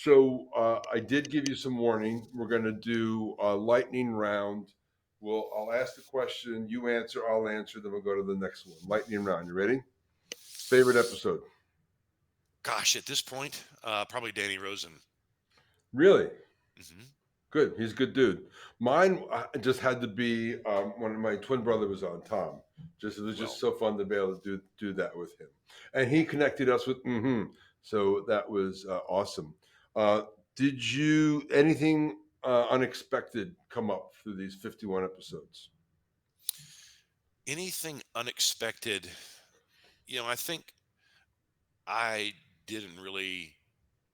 So I did give you some warning. We're going to do a lightning round. I'll ask the question, you answer, I'll answer, then we'll go to the next one. Lightning round. You ready? Favorite episode? Gosh, at this point, probably Danny Rosin. Really? Hmm. Good. He's a good dude. Mine just had to be when my twin brother was on, Tom. Just it was just Well, so fun to be able to do that with him, and he connected us with. So that was awesome. Uh, did you anything unexpected come up through these 51 episodes? anything unexpected? I think I didn't really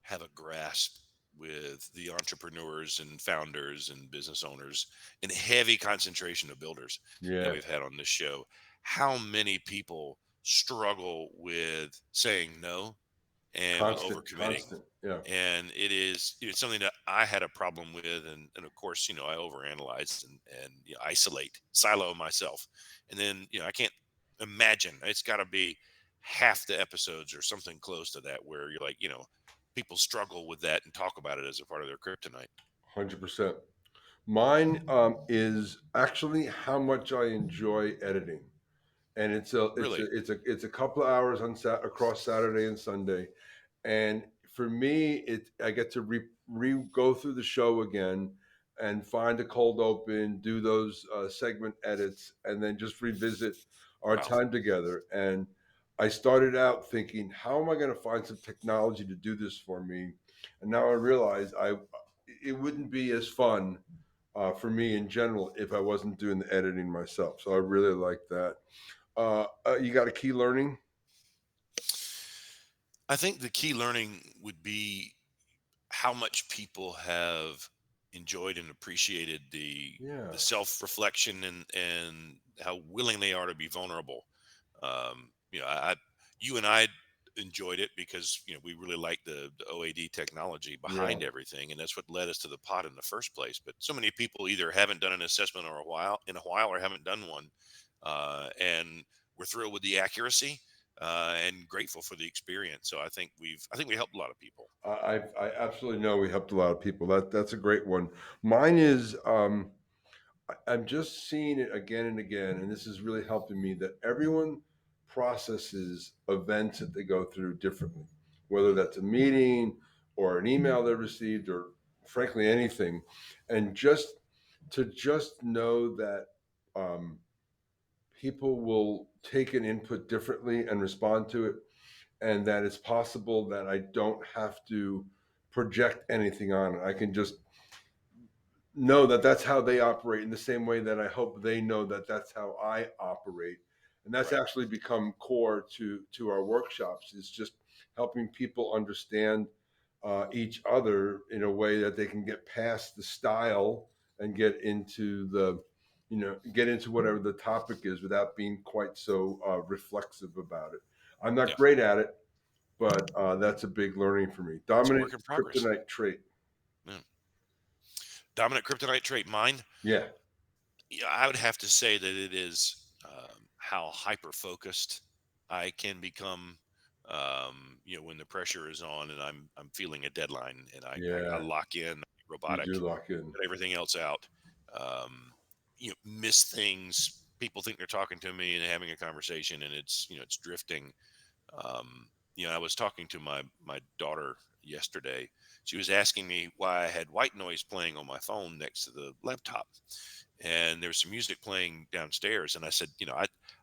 have a grasp with the entrepreneurs and founders and business owners and heavy concentration of builders that Yeah, we've had on this show. How many people struggle with saying no and with overcommitting? constant. Yeah, And it's something that I had a problem with, and of course, I overanalyze and isolate, silo myself, and then I can't imagine it's got to be half the episodes or something close to that where you're like, people struggle with that and talk about it as a part of their kryptonite. 100%. Mine is actually how much I enjoy editing. And Really? it's a couple of hours on across Saturday and Sunday, and for me, I get to go through the show again and find a cold open, do those segment edits, and then just revisit our Wow. time together. And I started out thinking, how am I going to find some technology to do this for me? And now I realize it wouldn't be as fun for me in general if I wasn't doing the editing myself. So I really like that. You got a key learning? I think the key learning would be how much people have enjoyed and appreciated the Yeah, self reflection and how willing they are to be vulnerable. You and I enjoyed it because we really like the OAD technology yeah, behind everything, and that's what led us to the pod in the first place. But so many people either haven't done an assessment or a while or haven't done one, and we're thrilled with the accuracy and grateful for the experience. So I think we helped a lot of people. I absolutely know we helped a lot of people. That's a great one. Mine is I'm just seeing it again and again, and this is really helping me that everyone processes events that they go through differently, whether that's a meeting or an email they received or frankly anything, and just know that. Um, People will take an input differently and respond to it, and that it's possible that I don't have to project anything on it. I can just know that that's how they operate in the same way that I hope they know that that's how I operate. And that's Right. actually become core to our workshops is just helping people understand each other in a way that they can get past the style and get into whatever the topic is without being quite so reflexive about it. I'm not Yeah. great at it, but that's a big learning for me. It's a Dominant work in progress. kryptonite trait. Yeah. Dominant kryptonite trait. Mine. Yeah, Yeah, I would have to say that it is how hyper focused I can become. When the pressure is on and I'm feeling a deadline and I yeah, lock in, you do robotic, lock in. cut everything else out. Um, miss things. People think they're talking to me and having a conversation, and it's drifting. I was talking to my daughter yesterday. She was asking me why I had white noise playing on my phone next to the laptop, and there's some music playing downstairs. And I said,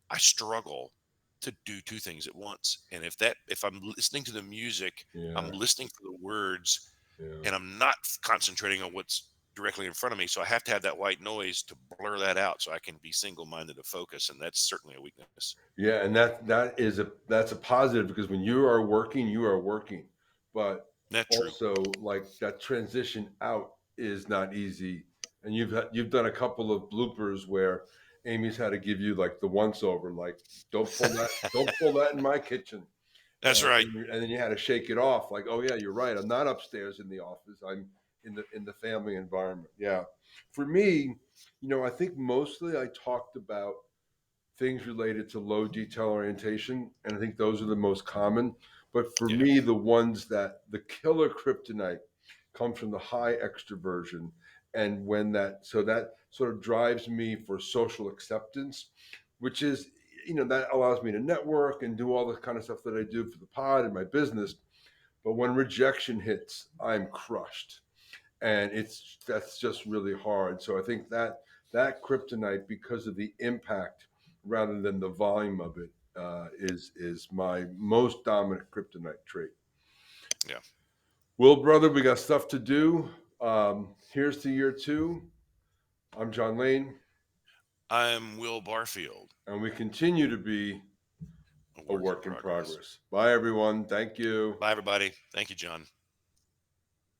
I struggle to do two things at once. And if I'm listening to the music, I'm Yeah, listening for the words, yeah, and I'm not concentrating on what's directly in front of me. So I have to have that white noise to blur that out so I can be single minded to focus. And that's certainly a weakness. yeah, and that's a positive because when you are working, but That's true. also like that transition out is not easy. And you've done a couple of bloopers where Amy's had to give you like the once over, like don't pull that in my kitchen, That's right. and then you had to shake it off, like oh yeah, you're right, I'm not upstairs in the office, I'm in the family environment. Yeah, for me, I think mostly I talked about things related to low detail orientation, and I think those are the most common. But for Yeah. me, the ones that the killer kryptonite comes from the high extroversion. And when that, so that sort of drives me for social acceptance, which is, that allows me to network and do all the kind of stuff that I do for the pod and my business. But when rejection hits, I'm crushed, and that's just really hard. So I think that kryptonite, because of the impact rather than the volume of it, is my most dominant kryptonite trait. Yeah. Well, brother, we got stuff to do. Here's to year two. I'm John Lane, I'm Will Barfield, and we continue to be a a work in work in progress. progress. Bye, everyone. Thank you. Bye, everybody. Thank you, John.